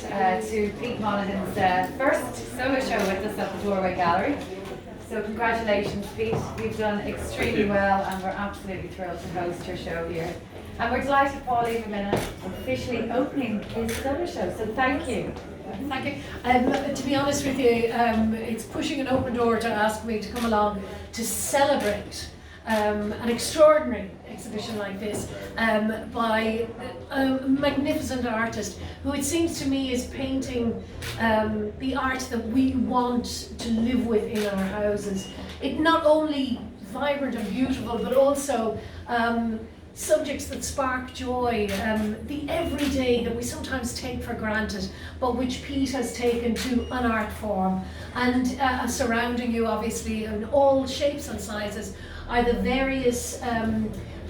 To Pete Monaghan's first solo show with us at the Doorway Gallery. So congratulations, Pete. You've done extremely well, and we're absolutely thrilled to host your show here. And we're delighted Pauline McLynn officially opening his solo show. So thank you. Thank you. To be honest with you, it's pushing an open door to ask me to come along to celebrate an extraordinary exhibition like this by a magnificent artist who, it seems to me, is painting the art that we want to live with in our houses. It not only vibrant and beautiful, but also subjects that spark joy, the everyday that we sometimes take for granted, but which Pete has taken to an art form. And surrounding you, obviously, in all shapes and sizes, are the various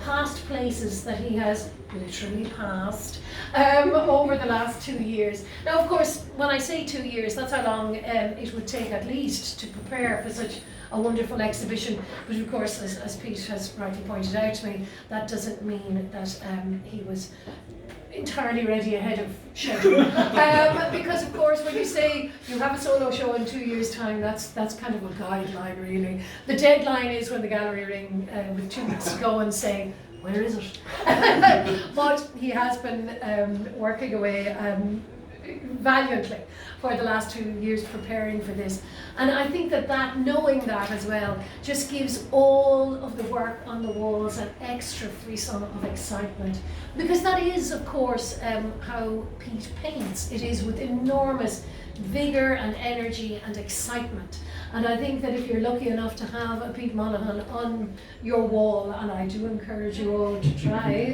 past places that he has literally passed over the last 2 years. Now, of course, when I say 2 years, that's how long it would take at least to prepare for such a wonderful exhibition. But of course, as Pete has rightly pointed out to me, that doesn't mean that he was entirely ready ahead of schedule. Because of course, when you say you have a solo show in 2 years' time, that's kind of a guideline, really. The deadline is when the gallery ring with 2 weeks to go and say, where is it? But he has been working away valiantly for the last 2 years preparing for this. And I think that knowing that as well just gives all of the work on the walls an extra frisson of excitement, because that is, of course, how Pete paints. It is with enormous vigour and energy and excitement. And I think that if you're lucky enough to have a Pete Monaghan on your wall, and I do encourage you all to try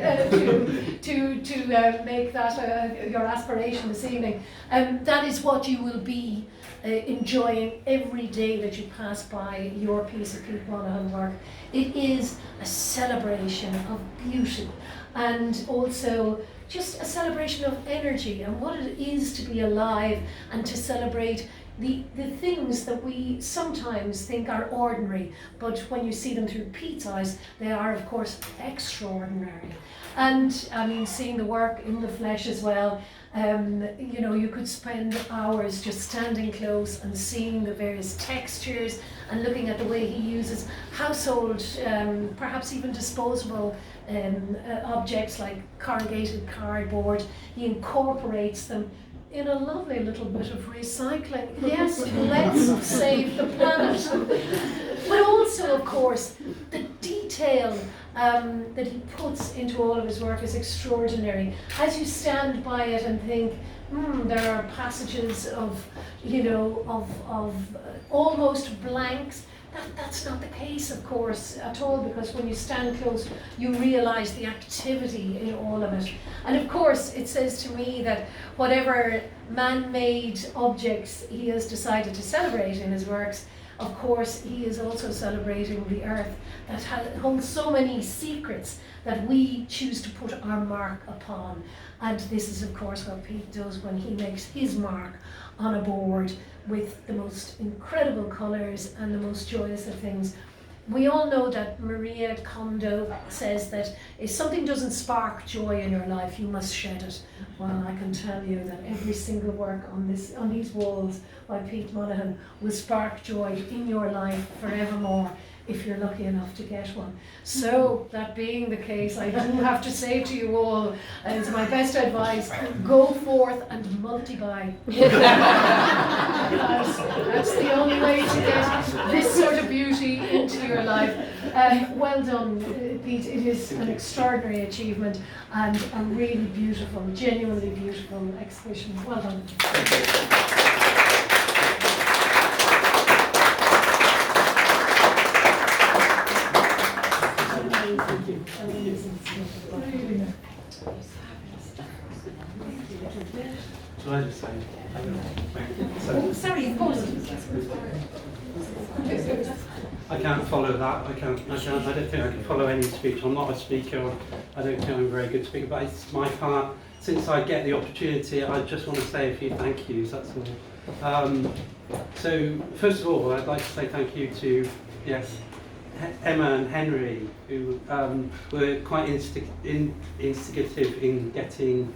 to make that your aspiration this evening, that is what you will be enjoying every day that you pass by your piece of Pete Monaghan work. It is a celebration of beauty, and also just a celebration of energy and what it is to be alive and to celebrate the things that we sometimes think are ordinary, but when you see them through Pete's eyes, they are, of course, extraordinary. And I mean, seeing the work in the flesh as well, you know, you could spend hours just standing close and seeing the various textures and looking at the way he uses household, perhaps even disposable objects like corrugated cardboard. He incorporates them in a lovely little bit of recycling. Yes, let's save the planet. But also, of course, the detail that he puts into all of his work is extraordinary. As you stand by it and think, there are passages of, you know, of almost blanks. That's not the case, of course, at all, because when you stand close, you realise the activity in all of it. And of course, it says to me that whatever man-made objects he has decided to celebrate in his works, of course, he is also celebrating the earth that holds so many secrets that we choose to put our mark upon. And this is, of course, what Pete does when he makes his mark on a board with the most incredible colours and the most joyous of things. We all know that Maria Kondo says that if something doesn't spark joy in your life, you must shed it. Well, I can tell you that every single work on these walls by Pete Monaghan will spark joy in your life forevermore, if you're lucky enough to get one. So, that being the case, I do have to say to you all, as my best advice, go forth and multiply. That's the only way to get this sort of beauty into your life. Well done, Pete. It is an extraordinary achievement and a really beautiful, genuinely beautiful exhibition. Well done. Shall I just say? Sorry, of course. I can't follow that. I don't think I can follow any speech. I'm not a speaker. I don't think I'm a very good speaker. But it's my part. Since I get the opportunity, I just want to say a few thank yous. That's all. So first of all, I'd like to say thank you to Emma and Henry, who were quite instigative in getting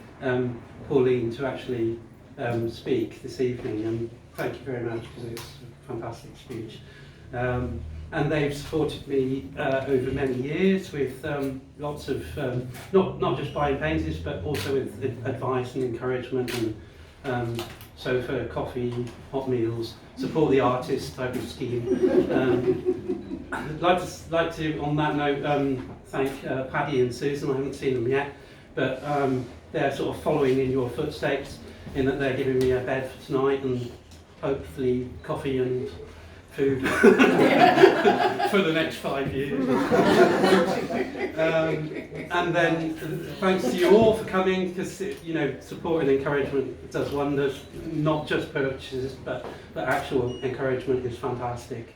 Pauline to actually speak this evening, and thank you very much because it's a fantastic speech. And they've supported me over many years with lots of, not just buying paintings, but also with advice and encouragement, and sofa, coffee, hot meals, support the artist type of scheme. I'd like to, on that note, thank Paddy and Susan. I haven't seen them yet, but they're sort of following in your footsteps in that they're giving me a bed for tonight and hopefully coffee and food for the next 5 years. And then thanks to you all for coming, because you know, support and encouragement does wonders. Not just purchases, but actual encouragement is fantastic.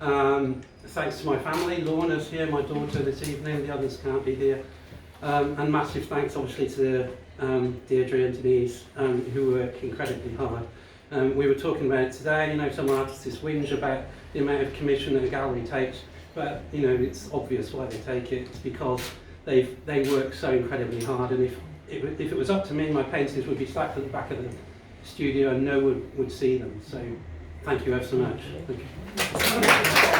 Thanks to my family. Lorna's here, my daughter, this evening. The others can't be here. And massive thanks, obviously, to Deirdre and Denise, who work incredibly hard. We were talking about it today. You know, some artists whinge about the amount of commission that a gallery takes, but you know, it's obvious why they take it. It's because they work so incredibly hard. And if it was up to me, my paintings would be stacked at the back of the studio and no one would see them. So, thank you ever so much. Thank you.